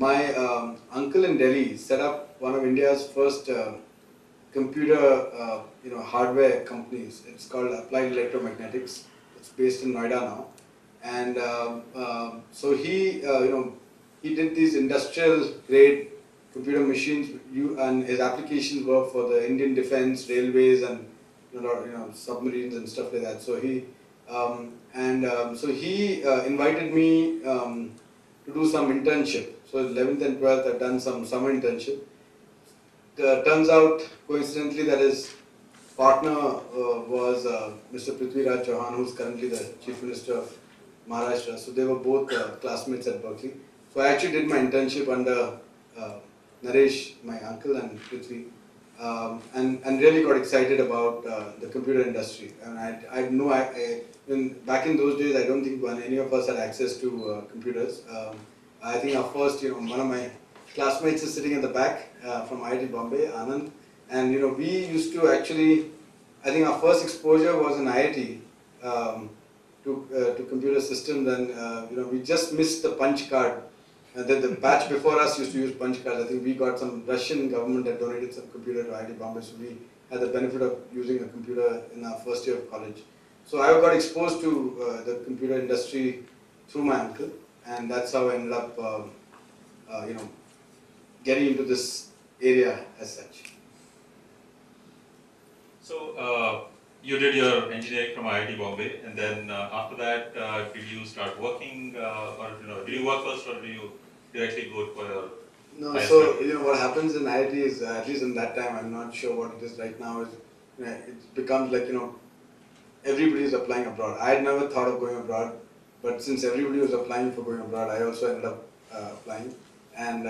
my uncle in Delhi set up one of India's first computer hardware companies. It's called Applied Electromagnetics. It's based in Noida now, and so he did these industrial grade computer machines. And his applications were for the Indian defense, railways, and submarines and stuff like that. So he invited me to do some internship. So 11th and 12th, I've done some summer internship. Turns out, coincidentally, that his partner was Mr. Prithviraj Chauhan, who's currently the Chief Minister of Maharashtra. So they were both classmates at Berkeley. So I actually did my internship under Naresh, my uncle, and Prithvi, and really got excited about the computer industry. And back in those days, I don't think any of us had access to computers. I think our first, one of my classmates is sitting in the back from IIT Bombay, Anand, and we used to actually, I think our first exposure was in IIT to computer systems, and we just missed the punch card. The batch before us used to use punch cards. I think we got some Russian government that donated some computer to IIT Bombay, so we had the benefit of using a computer in our first year of college. So I got exposed to the computer industry through my uncle, and that's how I ended up, getting into this area as such. So you did your engineering from IIT Bombay, and then after that, did you start working, or did you work first, or do you directly go for your? No, so what happens in IIT is, at least in that time, I'm not sure what it is right now. Is it becomes like everybody is applying abroad. I had never thought of going abroad, but since everybody was applying for going abroad, I also ended up applying, and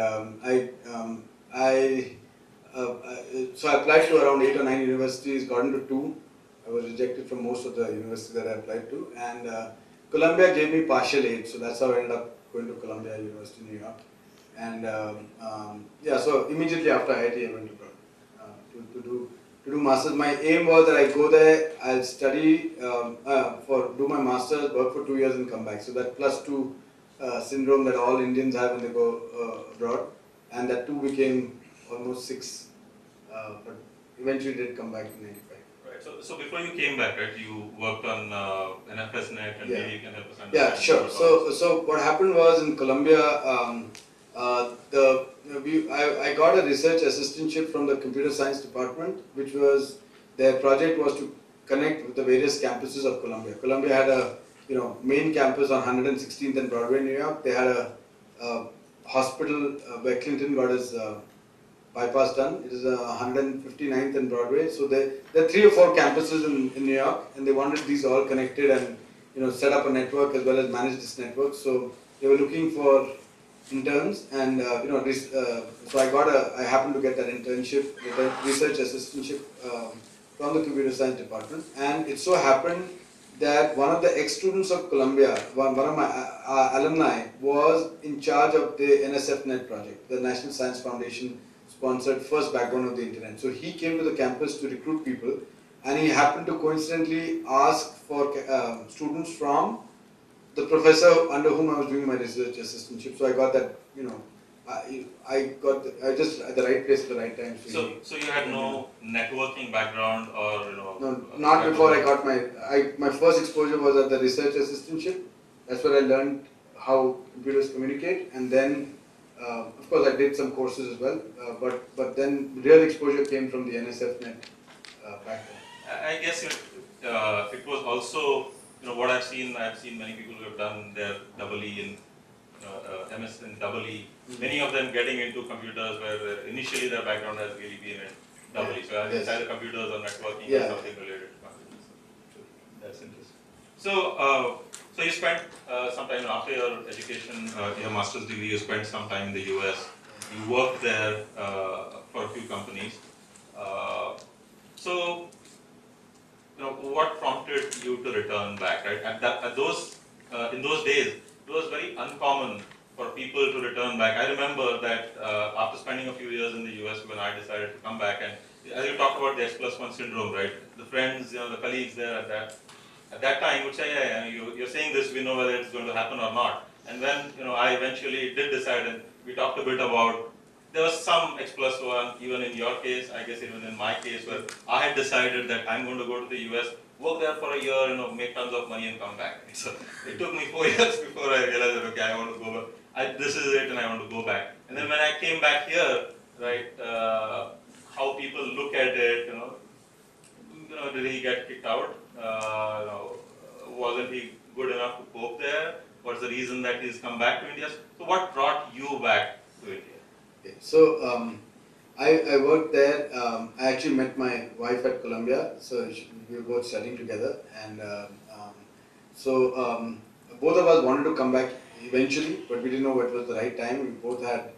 so I applied to around 8 or 9 universities, got into 2. I was rejected from most of the universities that I applied to, and Columbia gave me partial aid, so that's how I ended up going to Columbia University, New York. And so immediately after IIT, I went abroad to do masters. My aim was that I go there, I'll study, do my masters, work for 2 years, and come back. So that +2 syndrome that all Indians have when they go abroad, and that 2 became almost 6, but eventually did come back in '95. Right. So before you came back, right, you worked on NFSNet, and maybe you can help us understand. Yeah, sure. So what happened was in Columbia, I got a research assistantship from the computer science department, which was, their project was to connect with the various campuses of Columbia. Columbia had a main campus on 116th and Broadway, New York. They had a hospital where Clinton got his bypass done. It is 159th and Broadway. So there are 3 or 4 campuses in New York, and they wanted these all connected and set up a network as well as manage this network. So they were looking for interns, and so I happened to get that internship, that research assistantship from the computer science department, and it so happened that one of the ex-students of Columbia, one of my alumni, was in charge of the NSFNet project, the National Science Foundation sponsored first backbone of the internet. So he came to the campus to recruit people, and he happened to coincidentally ask for students from the professor under whom I was doing my research assistantship. So I got that, I just at the right place at the right time. So you had no networking background, or No, not before I got my first exposure was at the research assistantship. That's where I learned how computers communicate, and then of course I did some courses as well. But then real exposure came from the NSFNet back then. I guess it was also what I've seen many people who have done their EE in MS and EE. Many of them getting into computers where initially their background has really been in EE. So either computers or networking or something related to computers. So that's interesting. So you spent some time after your education, your master's degree. You spent some time in the US. You worked there for a few companies. So what prompted you to return back? Right, in those days, it was very uncommon for people to return back. I remember that after spending a few years in the US, when I decided to come back, and as you talked about the X+1 syndrome, right? The friends, the colleagues there at that time would say, yeah, you're saying this, we know whether it's going to happen or not. And when I eventually did decide, and we talked a bit about, there was some X plus one, even in your case, I guess even in my case, where I had decided that I'm going to go to the US, work there for a year, make tons of money and come back. So it took me 4 years before I realized that, okay, I want to go back. This is it and I want to go back. And then when I came back here, right, how people look at it, did he get kicked out? Wasn't he good enough to cope there? What's the reason that he's come back to India? So what brought you back to India? Okay. So I worked there. I actually met my wife at Columbia, so we were both studying together, and both of us wanted to come back eventually, but we didn't know what was the right time. We both had,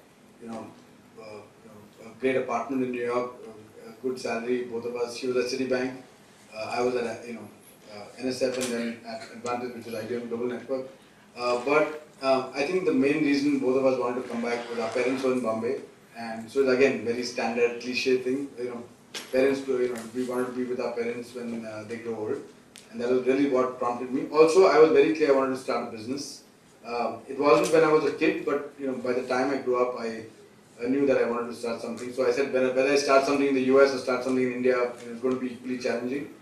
a great apartment in New York, a good salary. Both of us. She was at Citibank. I was at NSF and then at Advantage, which is IBM Global Network. I think the main reason both of us wanted to come back was our parents were in Bombay, and so it's again very standard cliche thing. Parents, we wanted to be with our parents when they grow old, and that was really what prompted me. Also, I was very clear I wanted to start a business. It wasn't when I was a kid, but by the time I grew up, I knew that I wanted to start something. So I said whether I start something in the US or start something in India, it's going to be equally challenging,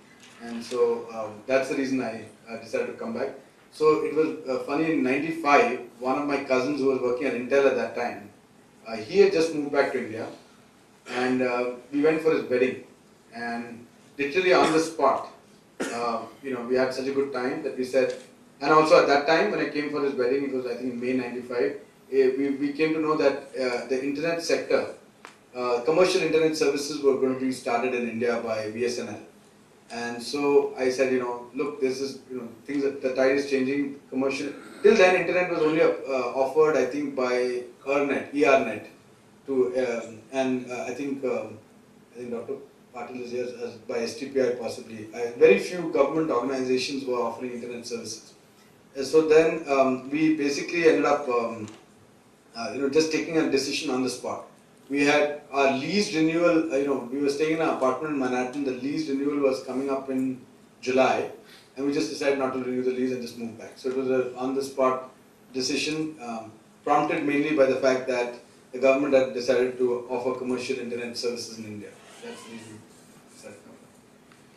and so that's the reason I decided to come back. So it was funny, in '95, one of my cousins who was working at Intel at that time, he had just moved back to India, and we went for his wedding, and literally on the spot, we had such a good time that we said, and also at that time when I came for his wedding, it was I think in May '95, we came to know that the internet sector, commercial internet services were going to be started in India by BSNL. And so I said, look, this is, things that the tide is changing. Commercial. Till then, internet was only offered, I think, by ERNet, to, I think Dr. Patil is here as by STPI possibly. Very few government organizations were offering internet services. So then we basically ended up, just taking a decision on the spot. We had our lease renewal, we were staying in an apartment in Manhattan, the lease renewal was coming up in July, and we just decided not to renew the lease and just move back. So it was an on-the-spot decision, prompted mainly by the fact that the government had decided to offer commercial internet services in India. That's the reason we decided to come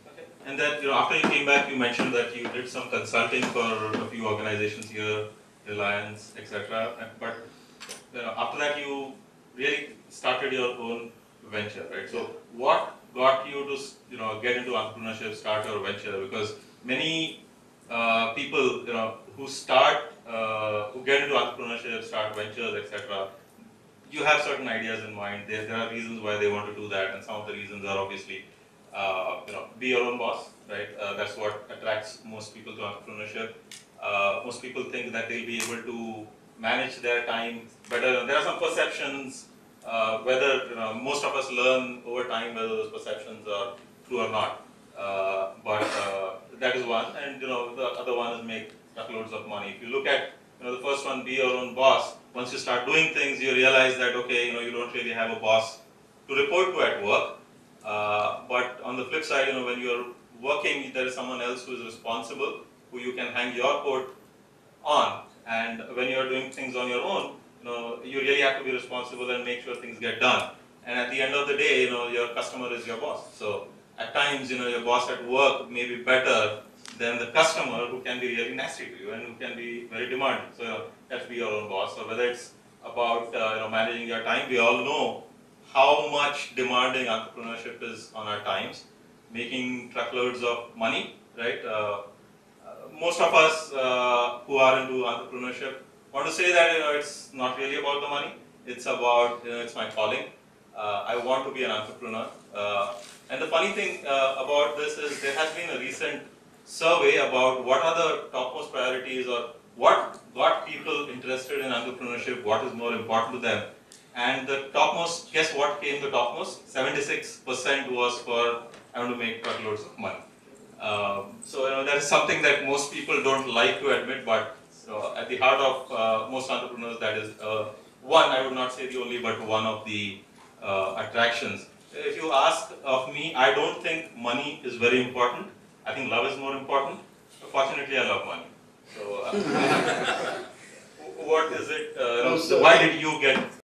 back. Okay. And then, after you came back, you mentioned that you did some consulting for a few organizations here, Reliance, etc. But after that, you really started your own venture, right? So what got you to get into entrepreneurship, start your venture? Because many people who get into entrepreneurship, start ventures, etc. You have certain ideas in mind. There are reasons why they want to do that, and some of the reasons are obviously be your own boss, right? That's what attracts most people to entrepreneurship. Most people think that they'll be able to manage their time better. There are some perceptions, whether most of us learn over time whether those perceptions are true or not. But that is one, and the other one is make truckloads of money. If you look at the first one, be your own boss. Once you start doing things, you realize that okay, you don't really have a boss to report to at work. But on the flip side, when you're working, there is someone else who is responsible, who you can hang your coat on. And when you're doing things on your own, you really have to be responsible and make sure things get done. And at the end of the day, your customer is your boss. So at times, your boss at work may be better than the customer, who can be really nasty to you and who can be very demanding. So you have to be your own boss. So whether it's about managing your time, we all know how much demanding entrepreneurship is on our times, making truckloads of money, right? Most of us who are into entrepreneurship want to say that it's not really about the money. It's about it's my calling. I want to be an entrepreneur. And the funny thing about this is there has been a recent survey about what are the topmost priorities or what got people interested in entrepreneurship, what is more important to them. And the topmost, guess what came the topmost? 76% was for I want to make truckloads of money. So that is something that most people don't like to admit, but at the heart of most entrepreneurs, that is one, I would not say the only, but one of the attractions. If you ask of me, I don't think money is very important. I think love is more important. Fortunately, I love money. So what is it? No, sir. Why did you get